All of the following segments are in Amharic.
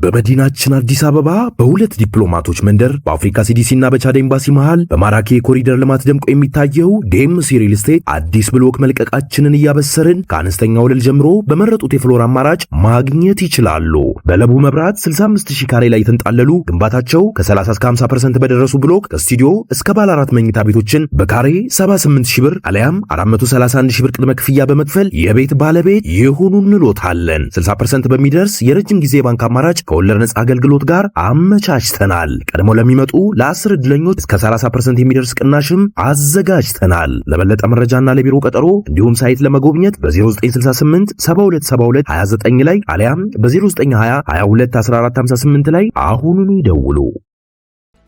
በመዲናችን አዲስ አበባ በሁለት ዲፕሎማቶች መንደር በአፍሪካ ሲዲሲና በቻድ ኤምባሲ መሃል በማራኪ የኮሪደር ልማት ደምቆ የሚታየው ዴምሲ ሪል ስቴት አዲስ ብሎክ መልቀቃችንን እያበሰርን ከአነስተኛ ወለል ጀምሮ በመረጡት የፍሎር አማራጭ ማግኘት ይችላሉ። በለቡ መብራት 65000 ካሬ ላይ የተንጣለሉ ግንባታቸው ከ30 እስከ 50% በደረሱ ብሎክ ከስቱዲዮ እስከ ባለ 4 መኝታ ቤቶችን በካሬ 78000 ብር አለያም 431000 ብር ቅድመ ክፍያ በመክፈል የቤት ባለቤት ይሁኑ እንሎታለን። 60% በሚደርስ የረጅም ጊዜ ባንክ አማራጭ ከወለድ ነጻ አገልግሎት ጋር አመቻችተናል። ቀድሞ ለሚመጡ ለ10 ዕድለኞች እስከ 30% የሚደርስ ቅናሽም አዘጋጅተናል። ለበለጠ መረጃና ለቢሮ ቀጠሮ እንዲሁም ሳይት ለመጎብኘት በ0968 7272 29 ላይ አሊያም በ0920 22 1458 ላይ አሁኑኑ ይደውሉ።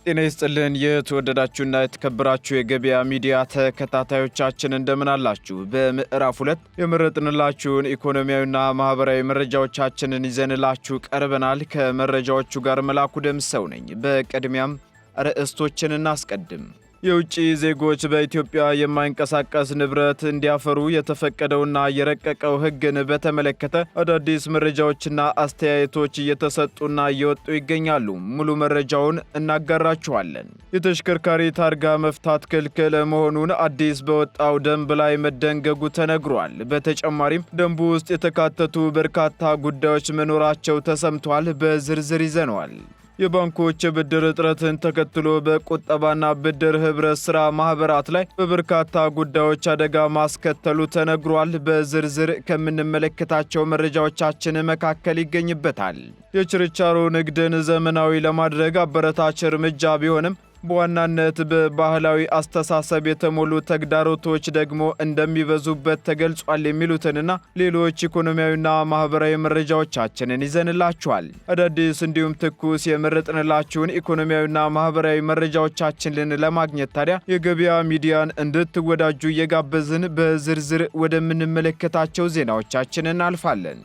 ጤና ይስጥልን የተወደዳችሁና የተከበራችሁ የገበያ ሚዲያ ተከታታዮቻችን እንደምን አላችሁ? በምዕራፍ 2 የመረጥንላችሁን ኢኮኖሚያዊና ማህበራዊ መረጃዎቻችንን ይዘንላችሁ ቀርበናል። ከመረጃዎቹ ጋር መላኩ ደምሰው ነኝ። በቅድሚያም ርዕስቶችን እናስቀድም። የውጭ ዜጎች በኢትዮጵያ የማይንቀሳቀስ ንብረት እንዲያፈሩ የተፈቀደውና የረቀቀው ሕግን በተመለከተ አዳዲስ መረጃዎችና አስተያየቶች እየተሰጡና እየወጡ ይገኛሉ። ሙሉ መረጃውን እናጋራችኋለን። የተሽከርካሪ ታርጋ መፍታት ክልክል መሆኑን አዲስ በወጣው ደንብ ላይ መደንገጉ ተነግሯል። በተጨማሪም ደንቡ ውስጥ የተካተቱ በርካታ ጉዳዮች መኖራቸው ተሰምቷል። በዝርዝር ይዘነዋል። የባንኮች የብድር እጥረትን ተከትሎ በቁጠባና ብድር ህብረት ሥራ ማህበራት ላይ በበርካታ ጉዳዮች አደጋ ማስከተሉ ተነግሯል። በዝርዝር ከምንመለከታቸው መረጃዎቻችን መካከል ይገኝበታል። የችርቻሮ ንግድን ዘመናዊ ለማድረግ አበረታች እርምጃ ቢሆንም በዋናነት በባህላዊ አስተሳሰብ የተሞሉ ተግዳሮቶች ደግሞ እንደሚበዙበት ተገልጿል። የሚሉትንና ሌሎች ኢኮኖሚያዊና ማህበራዊ መረጃዎቻችንን ይዘንላችኋል። አዳዲስ እንዲሁም ትኩስ የመረጥንላችሁን ኢኮኖሚያዊና ማህበራዊ መረጃዎቻችንን ለማግኘት ታዲያ የገበያ ሚዲያን እንድትወዳጁ እየጋበዝን በዝርዝር ወደምንመለከታቸው ዜናዎቻችን እናልፋለን።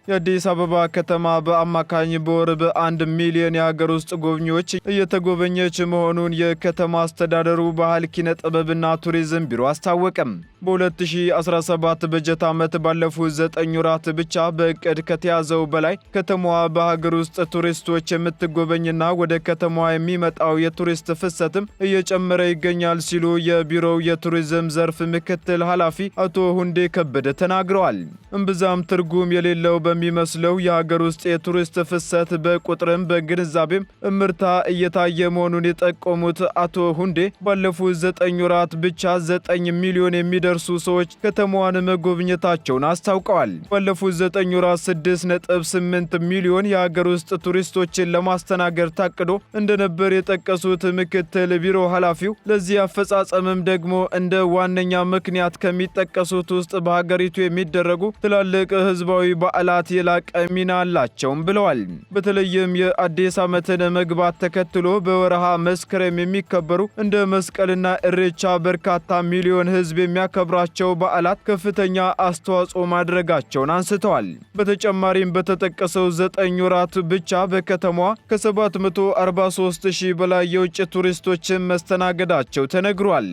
የአዲስ አበባ ከተማ በአማካኝ በወር በ1 ሚሊዮን የሀገር ውስጥ ጎብኚዎች እየተጎበኘች መሆኑን የከተማ አስተዳደሩ ባህል ኪነ ጥበብና ቱሪዝም ቢሮ አስታወቀም። በ2017 በጀት ዓመት ባለፉት 9 ወራት ብቻ በእቅድ ከተያዘው በላይ ከተማዋ በሀገር ውስጥ ቱሪስቶች የምትጎበኝና ወደ ከተማዋ የሚመጣው የቱሪስት ፍሰትም እየጨመረ ይገኛል ሲሉ የቢሮው የቱሪዝም ዘርፍ ምክትል ኃላፊ አቶ ሁንዴ ከበደ ተናግረዋል። እምብዛም ትርጉም የሌለው በሚመስለው የሀገር ውስጥ የቱሪስት ፍሰት በቁጥርም በግንዛቤም እምርታ እየታየ መሆኑን የጠቆሙት አቶ ሁንዴ ባለፉት 9 ወራት ብቻ 9 ሚሊዮን የሚደርሱ ሰዎች ከተማዋን መጎብኘታቸውን አስታውቀዋል። ባለፉት 9 ወራት 6.8 ሚሊዮን የሀገር ውስጥ ቱሪስቶችን ለማስተናገድ ታቅዶ እንደነበር የጠቀሱት ምክትል ቢሮ ኃላፊው ለዚህ አፈጻጸምም ደግሞ እንደ ዋነኛ ምክንያት ከሚጠቀሱት ውስጥ በሀገሪቱ የሚደረጉ ትላልቅ ህዝባዊ በዓላት የላቀ ሚና አላቸውም ብለዋል። በተለይም የአዲስ ዓመትን መግባት ተከትሎ በወረሃ መስከረም የሚከበሩ እንደ መስቀልና እሬቻ በርካታ ሚሊዮን ህዝብ የሚያከብራቸው በዓላት ከፍተኛ አስተዋጽኦ ማድረጋቸውን አንስተዋል። በተጨማሪም በተጠቀሰው 9 ወራት ብቻ በከተማዋ ከ743,000 በላይ የውጭ ቱሪስቶችን መስተናገዳቸው ተነግሯል።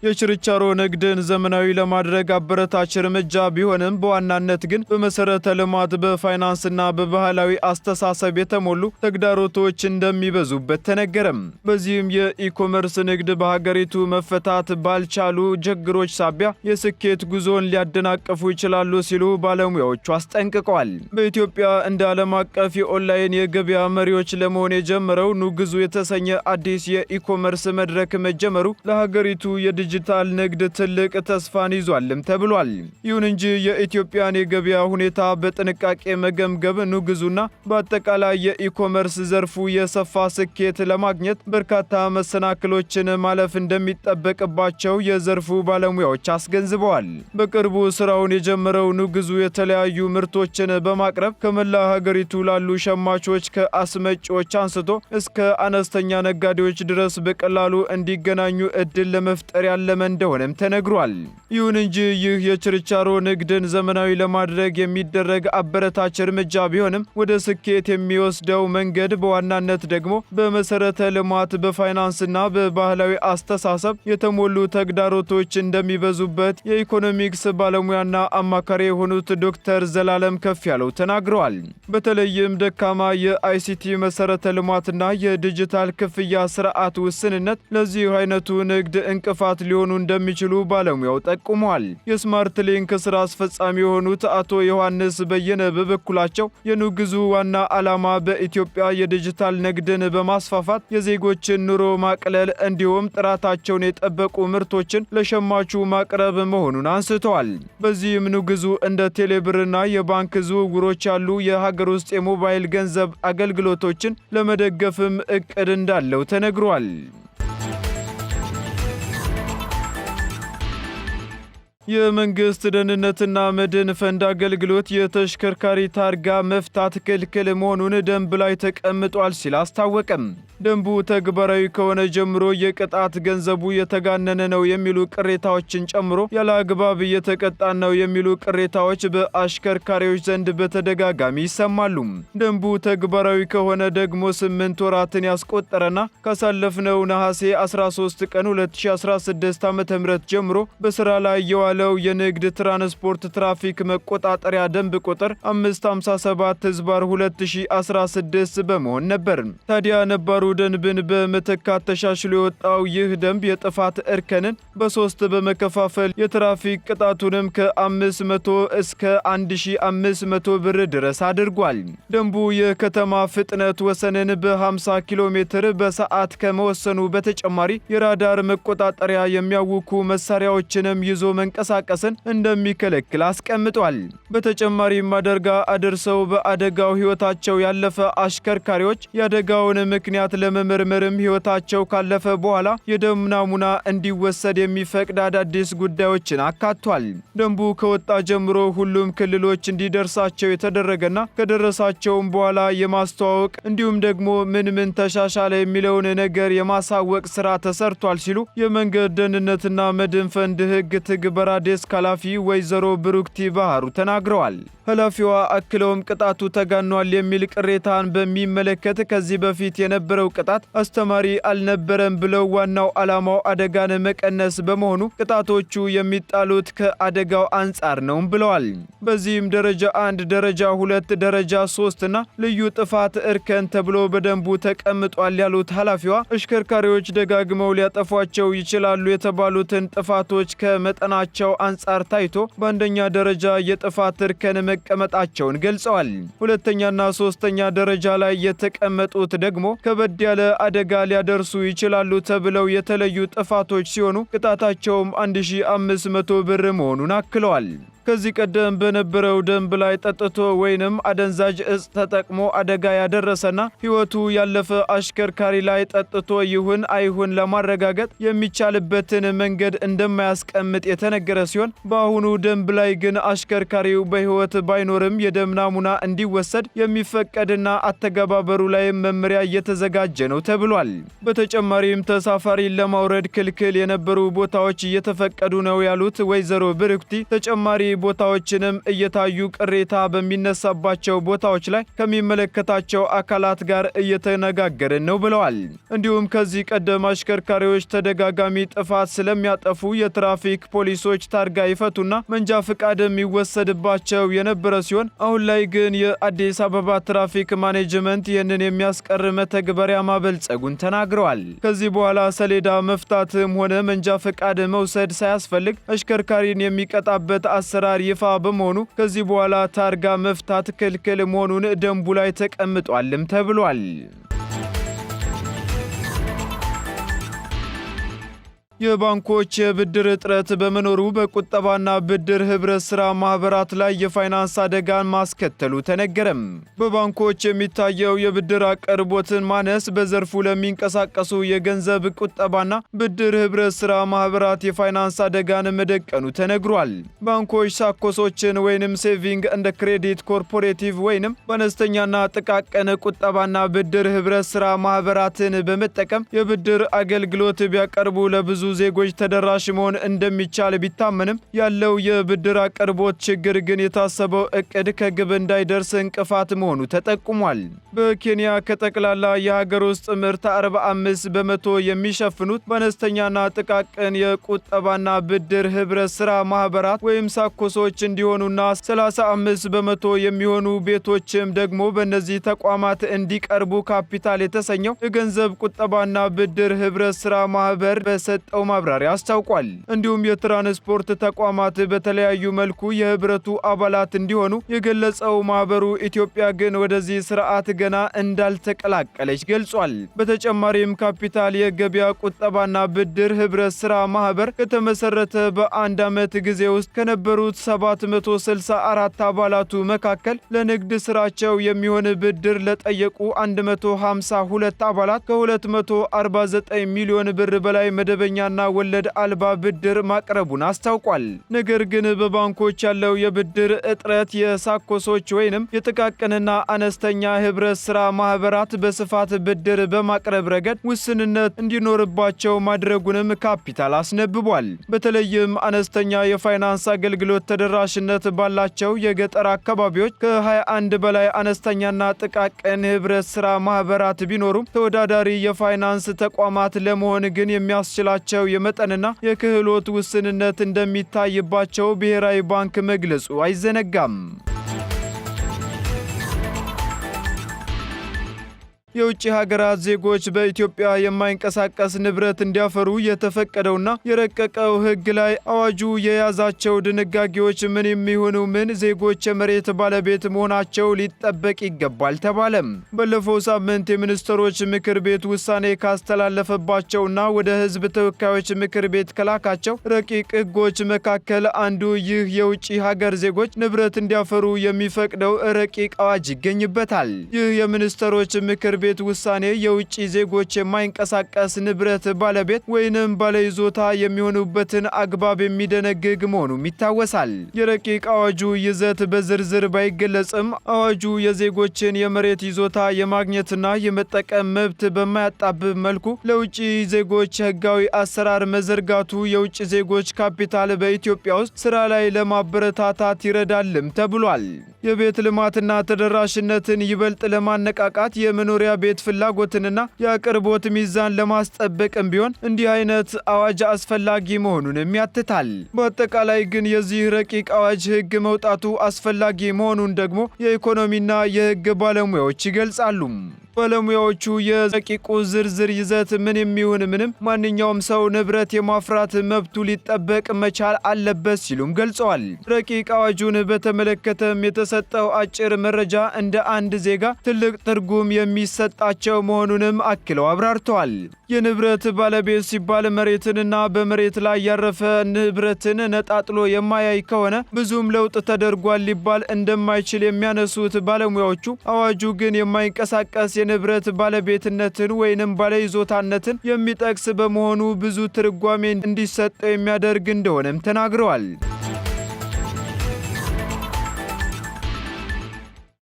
የችርቻሮ ንግድን ዘመናዊ ለማድረግ አበረታች እርምጃ ቢሆንም በዋናነት ግን በመሰረተ ልማት በፋይናንስና በባህላዊ አስተሳሰብ የተሞሉ ተግዳሮቶች እንደሚበዙበት ተነገረም። በዚህም የኢኮመርስ ንግድ በሀገሪቱ መፈታት ባልቻሉ ችግሮች ሳቢያ የስኬት ጉዞን ሊያደናቅፉ ይችላሉ ሲሉ ባለሙያዎቹ አስጠንቅቀዋል። በኢትዮጵያ እንደ ዓለም አቀፍ የኦንላይን የገበያ መሪዎች ለመሆን የጀመረው ኑግዙ የተሰኘ አዲስ የኢኮመርስ መድረክ መጀመሩ ለሀገሪቱ የዲጂታል ንግድ ትልቅ ተስፋን ይዟልም ተብሏል። ይሁን እንጂ የኢትዮጵያን የገበያ ሁኔታ በጥንቃቄ መገምገም ኑግዙና በአጠቃላይ የኢኮመርስ ዘርፉ የሰፋ ስኬት ለማግኘት በርካታ መሰናክሎችን ማለፍ እንደሚጠበቅባቸው የዘርፉ ባለሙያዎች አስገንዝበዋል። በቅርቡ ስራውን የጀመረው ኑግዙ የተለያዩ ምርቶችን በማቅረብ ከመላ ሀገሪቱ ላሉ ሸማቾች ከአስመጪዎች አንስቶ እስከ አነስተኛ ነጋዴዎች ድረስ በቀላሉ እንዲገናኙ እድል ለመፍጠር ያለ ያለመ እንደሆነም ተነግሯል። ይሁን እንጂ ይህ የችርቻሮ ንግድን ዘመናዊ ለማድረግ የሚደረግ አበረታች እርምጃ ቢሆንም ወደ ስኬት የሚወስደው መንገድ በዋናነት ደግሞ በመሰረተ ልማት፣ በፋይናንስና በባህላዊ አስተሳሰብ የተሞሉ ተግዳሮቶች እንደሚበዙበት የኢኮኖሚክስ ባለሙያና አማካሪ የሆኑት ዶክተር ዘላለም ከፍያለው ተናግረዋል። በተለይም ደካማ የአይሲቲ መሰረተ ልማትና የዲጂታል ክፍያ ስርዓት ውስንነት ለዚህ አይነቱ ንግድ እንቅፋት ሊሆኑ እንደሚችሉ ባለሙያው ጠቁመዋል። የስማርት ሊንክ ስራ አስፈጻሚ የሆኑት አቶ ዮሐንስ በየነ በበኩላቸው የንግዙ ዋና ዓላማ በኢትዮጵያ የዲጂታል ንግድን በማስፋፋት የዜጎችን ኑሮ ማቅለል እንዲሁም ጥራታቸውን የጠበቁ ምርቶችን ለሸማቹ ማቅረብ መሆኑን አንስተዋል። በዚህም ንግዙ እንደ ቴሌብርና የባንክ ዝውውሮች ያሉ የሀገር ውስጥ የሞባይል ገንዘብ አገልግሎቶችን ለመደገፍም እቅድ እንዳለው ተነግሯል። የመንግስት ደህንነትና መድን ፈንድ አገልግሎት የተሽከርካሪ ታርጋ መፍታት ክልክል መሆኑን ደንብ ላይ ተቀምጧል ሲል አስታወቀም። ደንቡ ተግባራዊ ከሆነ ጀምሮ የቅጣት ገንዘቡ የተጋነነ ነው የሚሉ ቅሬታዎችን ጨምሮ ያለ አግባብ እየተቀጣን ነው የሚሉ ቅሬታዎች በአሽከርካሪዎች ዘንድ በተደጋጋሚ ይሰማሉ። ደንቡ ተግባራዊ ከሆነ ደግሞ 8 ወራትን ያስቆጠረና ካሳለፍነው ነሐሴ 13 ቀን 2016 ዓ.ም ጀምሮ በስራ ላይ የዋለው የንግድ ትራንስፖርት ትራፊክ መቆጣጠሪያ ደንብ ቁጥር 557/2016 በመሆን ነበር። ታዲያ ነባሩ ደንብን በመተካት ተሻሽሎ የወጣው ይህ ደንብ የጥፋት እርከንን በ3 በመከፋፈል የትራፊክ ቅጣቱንም ከ500 እስከ 1500 ብር ድረስ አድርጓል። ደንቡ የከተማ ፍጥነት ወሰንን በ50 ኪሎ ሜትር በሰዓት ከመወሰኑ በተጨማሪ የራዳር መቆጣጠሪያ የሚያውኩ መሳሪያዎችንም ይዞ መንቀሳቀስን እንደሚከለክል አስቀምጧል። በተጨማሪም አደጋ አድርሰው በአደጋው ሕይወታቸው ያለፈ አሽከርካሪዎች የአደጋውን ምክንያት ለመመርመርም ሕይወታቸው ካለፈ በኋላ የደም ናሙና እንዲወሰድ የሚፈቅድ አዳዲስ ጉዳዮችን አካቷል። ደንቡ ከወጣ ጀምሮ ሁሉም ክልሎች እንዲደርሳቸው የተደረገና ከደረሳቸውም በኋላ የማስተዋወቅ እንዲሁም ደግሞ ምን ተሻሻለ የሚለውን ነገር የማሳወቅ ስራ ተሰርቷል ሲሉ የመንገድ ደህንነትና መድን ፈንድ ሕግ ትግበራ ዴስክ ኃላፊ ወይዘሮ ብሩክቲ ባህሩ ተናግረዋል። ኃላፊዋ አክለውም ቅጣቱ ተጋኗል የሚል ቅሬታን በሚመለከት ከዚህ በፊት የነበረው ቅጣት አስተማሪ አልነበረም ብለው ዋናው ዓላማው አደጋን መቀነስ በመሆኑ ቅጣቶቹ የሚጣሉት ከአደጋው አንጻር ነው ብለዋል። በዚህም ደረጃ 1፣ ደረጃ 2፣ ደረጃ 3 እና ልዩ ጥፋት እርከን ተብሎ በደንቡ ተቀምጧል ያሉት ኃላፊዋ አሽከርካሪዎች ደጋግመው ሊያጠፏቸው ይችላሉ የተባሉትን ጥፋቶች ከመጠናቸው አንጻር ታይቶ በአንደኛ ደረጃ የጥፋት እርከን መቀመጣቸውን ገልጸዋል። ሁለተኛና ሶስተኛ ደረጃ ላይ የተቀመጡት ደግሞ ከበድ ያለ አደጋ ሊያደርሱ ይችላሉ ተብለው የተለዩ ጥፋቶች ሲሆኑ ቅጣታቸውም 1500 ብር መሆኑን አክለዋል። ከዚህ ቀደም በነበረው ደንብ ላይ ጠጥቶ ወይንም አደንዛዥ እጽ ተጠቅሞ አደጋ ያደረሰና ሕይወቱ ያለፈ አሽከርካሪ ላይ ጠጥቶ ይሁን አይሁን ለማረጋገጥ የሚቻልበትን መንገድ እንደማያስቀምጥ የተነገረ ሲሆን በአሁኑ ደንብ ላይ ግን አሽከርካሪው በሕይወት ባይኖርም የደም ናሙና እንዲወሰድ የሚፈቀድና አተገባበሩ ላይ መመሪያ እየተዘጋጀ ነው ተብሏል። በተጨማሪም ተሳፋሪን ለማውረድ ክልክል የነበሩ ቦታዎች እየተፈቀዱ ነው ያሉት ወይዘሮ ብሩክቲ ተጨማሪ ቦታዎችንም እየታዩ ቅሬታ በሚነሳባቸው ቦታዎች ላይ ከሚመለከታቸው አካላት ጋር እየተነጋገርን ነው ብለዋል። እንዲሁም ከዚህ ቀደም አሽከርካሪዎች ተደጋጋሚ ጥፋት ስለሚያጠፉ የትራፊክ ፖሊሶች ታርጋ ይፈቱና መንጃ ፈቃድም ይወሰድባቸው የነበረ ሲሆን አሁን ላይ ግን የአዲስ አበባ ትራፊክ ማኔጅመንት ይህንን የሚያስቀር መተግበሪያ ማበልጸጉን ተናግረዋል። ከዚህ በኋላ ሰሌዳ መፍታትም ሆነ መንጃ ፈቃድ መውሰድ ሳያስፈልግ አሽከርካሪን የሚቀጣበት አሰራር ይፋ በመሆኑ ከዚህ በኋላ ታርጋ መፍታት ክልክል መሆኑን ደንቡ ላይ ተቀምጧልም ተብሏል። የባንኮች የብድር እጥረት በመኖሩ በቁጠባና ብድር ህብረት ሥራ ማኅበራት ላይ የፋይናንስ አደጋን ማስከተሉ ተነገረም። በባንኮች የሚታየው የብድር አቅርቦትን ማነስ በዘርፉ ለሚንቀሳቀሱ የገንዘብ ቁጠባና ብድር ህብረት ሥራ ማኅበራት የፋይናንስ አደጋን መደቀኑ ተነግሯል። ባንኮች ሳኮሶችን ወይንም ሴቪንግ እንደ ክሬዲት ኮርፖሬቲቭ ወይንም በአነስተኛና ጥቃቅን ቁጠባና ብድር ህብረት ሥራ ማኅበራትን በመጠቀም የብድር አገልግሎት ቢያቀርቡ ለብዙ ዜጎች ተደራሽ መሆን እንደሚቻል ቢታመንም ያለው የብድር አቅርቦት ችግር ግን የታሰበው እቅድ ከግብ እንዳይደርስ እንቅፋት መሆኑ ተጠቁሟል። በኬንያ ከጠቅላላ የሀገር ውስጥ ምርት 45 በመቶ የሚሸፍኑት በአነስተኛና ጥቃቅን የቁጠባና ብድር ህብረት ሥራ ማህበራት ወይም ሳኮሶች እንዲሆኑና 35 በመቶ የሚሆኑ ቤቶችም ደግሞ በእነዚህ ተቋማት እንዲቀርቡ ካፒታል የተሰኘው የገንዘብ ቁጠባና ብድር ህብረት ሥራ ማህበር በሰጠው ማብራሪያ አስታውቋል። እንዲሁም የትራንስፖርት ተቋማት በተለያዩ መልኩ የህብረቱ አባላት እንዲሆኑ የገለጸው ማህበሩ ኢትዮጵያ ግን ወደዚህ ስርዓት ገና እንዳልተቀላቀለች ገልጿል። በተጨማሪም ካፒታል የገበያ ቁጠባና ብድር ህብረት ሥራ ማህበር ከተመሰረተ በአንድ ዓመት ጊዜ ውስጥ ከነበሩት 764 አባላቱ መካከል ለንግድ ስራቸው የሚሆን ብድር ለጠየቁ 152 አባላት ከ249 ሚሊዮን ብር በላይ መደበኛና ወለድ አልባ ብድር ማቅረቡን አስታውቋል። ነገር ግን በባንኮች ያለው የብድር እጥረት የሳኮሶች ወይንም የጥቃቅንና አነስተኛ ህብረት ሥራ ማህበራት በስፋት ብድር በማቅረብ ረገድ ውስንነት እንዲኖርባቸው ማድረጉንም ካፒታል አስነብቧል። በተለይም አነስተኛ የፋይናንስ አገልግሎት ተደራሽነት ባላቸው የገጠር አካባቢዎች ከ21 በላይ አነስተኛና ጥቃቅን ህብረት ሥራ ማህበራት ቢኖሩም ተወዳዳሪ የፋይናንስ ተቋማት ለመሆን ግን የሚያስችላቸው የመጠንና የክህሎት ውስንነት እንደሚታይባቸው ብሔራዊ ባንክ መግለጹ አይዘነጋም። የውጭ ሀገራት ዜጎች በኢትዮጵያ የማይንቀሳቀስ ንብረት እንዲያፈሩ የተፈቀደውና የረቀቀው ህግ ላይ አዋጁ የያዛቸው ድንጋጌዎች ምን የሚሆኑ ምን ዜጎች የመሬት ባለቤት መሆናቸው ሊጠበቅ ይገባል ተባለም። ባለፈው ሳምንት የሚኒስትሮች ምክር ቤት ውሳኔ ካስተላለፈባቸውና ወደ ህዝብ ተወካዮች ምክር ቤት ከላካቸው ረቂቅ ህጎች መካከል አንዱ ይህ የውጭ ሀገር ዜጎች ንብረት እንዲያፈሩ የሚፈቅደው ረቂቅ አዋጅ ይገኝበታል። ይህ የሚኒስትሮች ምክር ቤት ውሳኔ የውጭ ዜጎች የማይንቀሳቀስ ንብረት ባለቤት ወይንም ባለይዞታ የሚሆኑበትን አግባብ የሚደነግግ መሆኑም ይታወሳል። የረቂቅ አዋጁ ይዘት በዝርዝር ባይገለጽም አዋጁ የዜጎችን የመሬት ይዞታ የማግኘትና የመጠቀም መብት በማያጣብብ መልኩ ለውጭ ዜጎች ህጋዊ አሰራር መዘርጋቱ የውጭ ዜጎች ካፒታል በኢትዮጵያ ውስጥ ስራ ላይ ለማበረታታት ይረዳልም ተብሏል። የቤት ልማትና ተደራሽነትን ይበልጥ ለማነቃቃት የመኖሪያ ቤት ፍላጎትንና የአቅርቦት ሚዛን ለማስጠበቅም ቢሆን እንዲህ አይነት አዋጅ አስፈላጊ መሆኑንም ያትታል። በአጠቃላይ ግን የዚህ ረቂቅ አዋጅ ህግ መውጣቱ አስፈላጊ መሆኑን ደግሞ የኢኮኖሚና የህግ ባለሙያዎች ይገልጻሉ። ባለሙያዎቹ የረቂቁ ዝርዝር ይዘት ምን የሚሆን ምንም ማንኛውም ሰው ንብረት የማፍራት መብቱ ሊጠበቅ መቻል አለበት ሲሉም ገልጸዋል። ረቂቅ አዋጁን በተመለከተም የተሰጠው አጭር መረጃ እንደ አንድ ዜጋ ትልቅ ትርጉም የሚሰጣቸው መሆኑንም አክለው አብራርተዋል። የንብረት ባለቤት ሲባል መሬትንና በመሬት ላይ ያረፈ ንብረትን ነጣጥሎ የማያይ ከሆነ ብዙም ለውጥ ተደርጓል ሊባል እንደማይችል የሚያነሱት ባለሙያዎቹ አዋጁ ግን የማይንቀሳቀስ የንብረት ባለቤትነትን ወይንም ባለይዞታነትን የሚጠቅስ በመሆኑ ብዙ ትርጓሜ እንዲሰጠው የሚያደርግ እንደሆነም ተናግረዋል።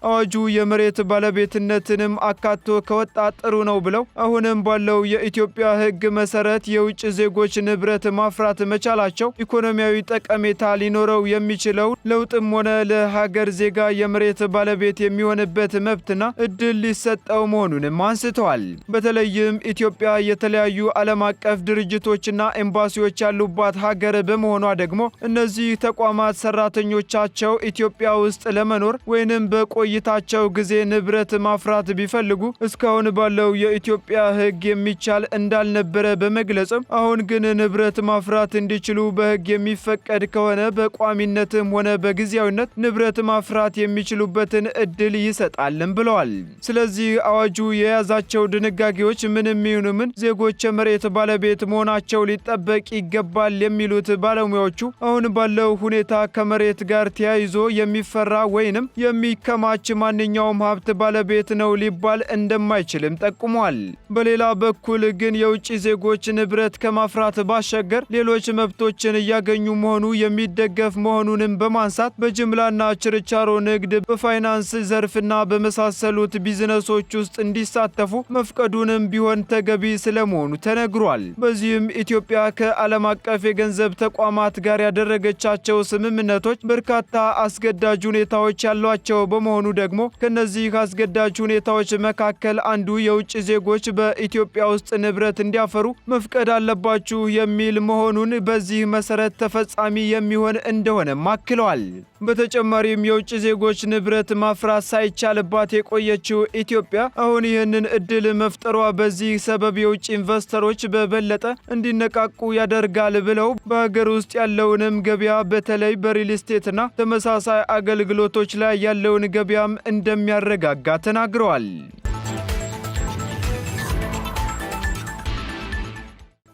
አዋጁ የመሬት ባለቤትነትንም አካቶ ከወጣ ጥሩ ነው ብለው አሁንም ባለው የኢትዮጵያ ሕግ መሰረት የውጭ ዜጎች ንብረት ማፍራት መቻላቸው ኢኮኖሚያዊ ጠቀሜታ ሊኖረው የሚችለው ለውጥም ሆነ ለሀገር ዜጋ የመሬት ባለቤት የሚሆንበት መብትና እድል ሊሰጠው መሆኑንም አንስተዋል። በተለይም ኢትዮጵያ የተለያዩ ዓለም አቀፍ ድርጅቶችና ኤምባሲዎች ያሉባት ሀገር በመሆኗ ደግሞ እነዚህ ተቋማት ሰራተኞቻቸው ኢትዮጵያ ውስጥ ለመኖር ወይንም በቆይታቸው ጊዜ ንብረት ማፍራት ቢፈልጉ እስካሁን ባለው የኢትዮጵያ ሕግ የሚቻል እንዳልነበረ በመግለጽም አሁን ግን ንብረት ማፍራት እንዲችሉ በሕግ የሚፈቀድ ከሆነ በቋሚነትም ሆነ በጊዜያዊነት ንብረት ማፍራት የሚችሉበትን እድል ይሰጣልም ብለዋል። ስለዚህ አዋጁ የያዛቸው ድንጋጌዎች ምንም ይሁኑ ምን ዜጎች የመሬት ባለቤት መሆናቸው ሊጠበቅ ይገባል የሚሉት ባለሙያዎቹ አሁን ባለው ሁኔታ ከመሬት ጋር ተያይዞ የሚፈራ ወይንም የሚከማች አንዳች ማንኛውም ሀብት ባለቤት ነው ሊባል እንደማይችልም ጠቁሟል። በሌላ በኩል ግን የውጭ ዜጎች ንብረት ከማፍራት ባሻገር ሌሎች መብቶችን እያገኙ መሆኑ የሚደገፍ መሆኑንም በማንሳት በጅምላና ችርቻሮ ንግድ፣ በፋይናንስ ዘርፍና በመሳሰሉት ቢዝነሶች ውስጥ እንዲሳተፉ መፍቀዱንም ቢሆን ተገቢ ስለመሆኑ ተነግሯል። በዚህም ኢትዮጵያ ከዓለም አቀፍ የገንዘብ ተቋማት ጋር ያደረገቻቸው ስምምነቶች በርካታ አስገዳጅ ሁኔታዎች ያሏቸው በመሆኑ ደግሞ ከነዚህ አስገዳጅ ሁኔታዎች መካከል አንዱ የውጭ ዜጎች በኢትዮጵያ ውስጥ ንብረት እንዲያፈሩ መፍቀድ አለባችሁ የሚል መሆኑን በዚህ መሰረት ተፈጻሚ የሚሆን እንደሆነም አክለዋል። በተጨማሪም የውጭ ዜጎች ንብረት ማፍራት ሳይቻልባት የቆየችው ኢትዮጵያ አሁን ይህንን እድል መፍጠሯ በዚህ ሰበብ የውጭ ኢንቨስተሮች በበለጠ እንዲነቃቁ ያደርጋል ብለው በሀገር ውስጥ ያለውንም ገበያ በተለይ በሪል ስቴትና ተመሳሳይ አገልግሎቶች ላይ ያለውን ገበያም እንደሚያረጋጋ ተናግረዋል።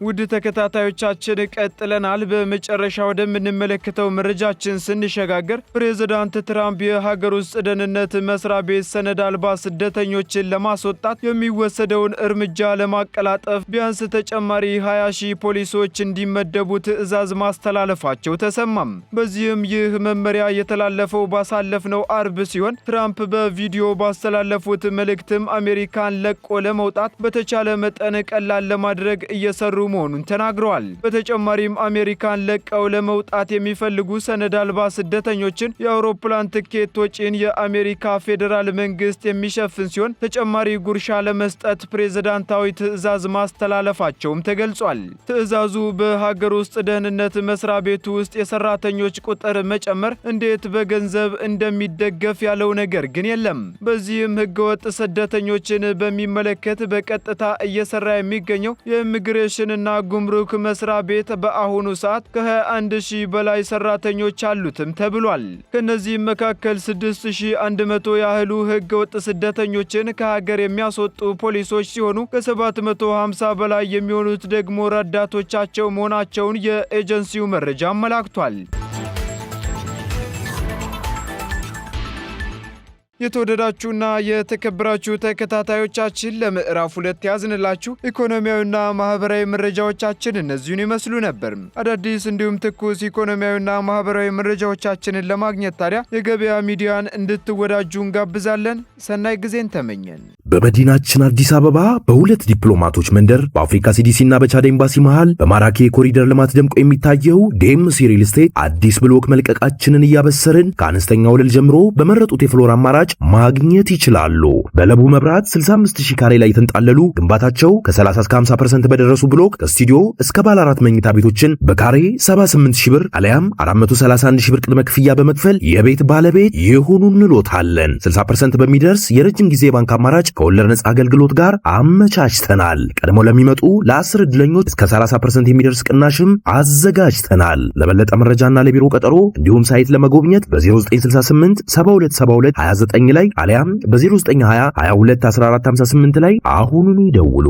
ውድ ተከታታዮቻችን ቀጥለናል። በመጨረሻ ወደምንመለከተው መረጃችን ስንሸጋገር ፕሬዝዳንት ትራምፕ የሀገር ውስጥ ደህንነት መስሪያ ቤት ሰነድ አልባ ስደተኞችን ለማስወጣት የሚወሰደውን እርምጃ ለማቀላጠፍ ቢያንስ ተጨማሪ 20,000 ፖሊሶች እንዲመደቡ ትዕዛዝ ማስተላለፋቸው ተሰማም። በዚህም ይህ መመሪያ የተላለፈው ባሳለፍነው አርብ ሲሆን ትራምፕ በቪዲዮ ባስተላለፉት መልእክትም አሜሪካን ለቆ ለመውጣት በተቻለ መጠን ቀላል ለማድረግ እየሰሩ መሆኑን ተናግረዋል። በተጨማሪም አሜሪካን ለቀው ለመውጣት የሚፈልጉ ሰነድ አልባ ስደተኞችን የአውሮፕላን ትኬት ወጪን የአሜሪካ ፌዴራል መንግስት የሚሸፍን ሲሆን ተጨማሪ ጉርሻ ለመስጠት ፕሬዝዳንታዊ ትዕዛዝ ማስተላለፋቸውም ተገልጿል። ትዕዛዙ በሀገር ውስጥ ደህንነት መስሪያ ቤቱ ውስጥ የሰራተኞች ቁጥር መጨመር እንዴት በገንዘብ እንደሚደገፍ ያለው ነገር ግን የለም። በዚህም ህገወጥ ስደተኞችን በሚመለከት በቀጥታ እየሰራ የሚገኘው የኢሚግሬሽን እና ጉምሩክ መስሪያ ቤት በአሁኑ ሰዓት ከ21,000 በላይ ሰራተኞች አሉትም ተብሏል። ከነዚህም መካከል 6,100 ያህሉ ህገወጥ ስደተኞችን ከሀገር የሚያስወጡ ፖሊሶች ሲሆኑ ከ750 በላይ የሚሆኑት ደግሞ ረዳቶቻቸው መሆናቸውን የኤጀንሲው መረጃ አመላክቷል። የተወደዳችሁና የተከበራችሁ ተከታታዮቻችን ለምዕራፍ 2 ያዝንላችሁ ኢኮኖሚያዊና ማህበራዊ መረጃዎቻችን እነዚህን ይመስሉ ነበር። አዳዲስ እንዲሁም ትኩስ ኢኮኖሚያዊና ማህበራዊ መረጃዎቻችንን ለማግኘት ታዲያ የገበያ ሚዲያን እንድትወዳጁ እንጋብዛለን። ሰናይ ጊዜን ተመኘን። በመዲናችን አዲስ አበባ በሁለት ዲፕሎማቶች መንደር በአፍሪካ ሲዲሲና በቻድ ኤምባሲ መሃል በማራኪ የኮሪደር ልማት ደምቆ የሚታየው ዴምሲ ሪል ስቴት አዲስ ብሎክ መልቀቃችንን እያበሰርን ከአነስተኛ ወለል ጀምሮ በመረጡት የፍሎር አማራጭ ማግኘት ይችላሉ። በለቡ መብራት 65,000 ካሬ ላይ የተንጣለሉ ግንባታቸው ከ30 እስከ 50% በደረሱ ብሎክ ከስቱዲዮ እስከ ባለ 4 መኝታ ቤቶችን በካሬ 78,000 ብር አለያም 431,000 ብር ቅድመ ክፍያ በመክፈል የቤት ባለቤት ይሁኑ እንሎታለን። 60% በሚደርስ የረጅም ጊዜ ባንክ አማራጭ ከወለድ ነጻ አገልግሎት ጋር አመቻችተናል። ቀድሞ ለሚመጡ ለ10 ዕድለኞች እስከ 30% የሚደርስ ቅናሽም አዘጋጅተናል። ለበለጠ መረጃና ለቢሮ ቀጠሮ እንዲሁም ሳይት ለመጎብኘት በ0968 7272 29 ላይ አሊያም በ0920 22 1458 ላይ አሁኑኑ ይደውሉ።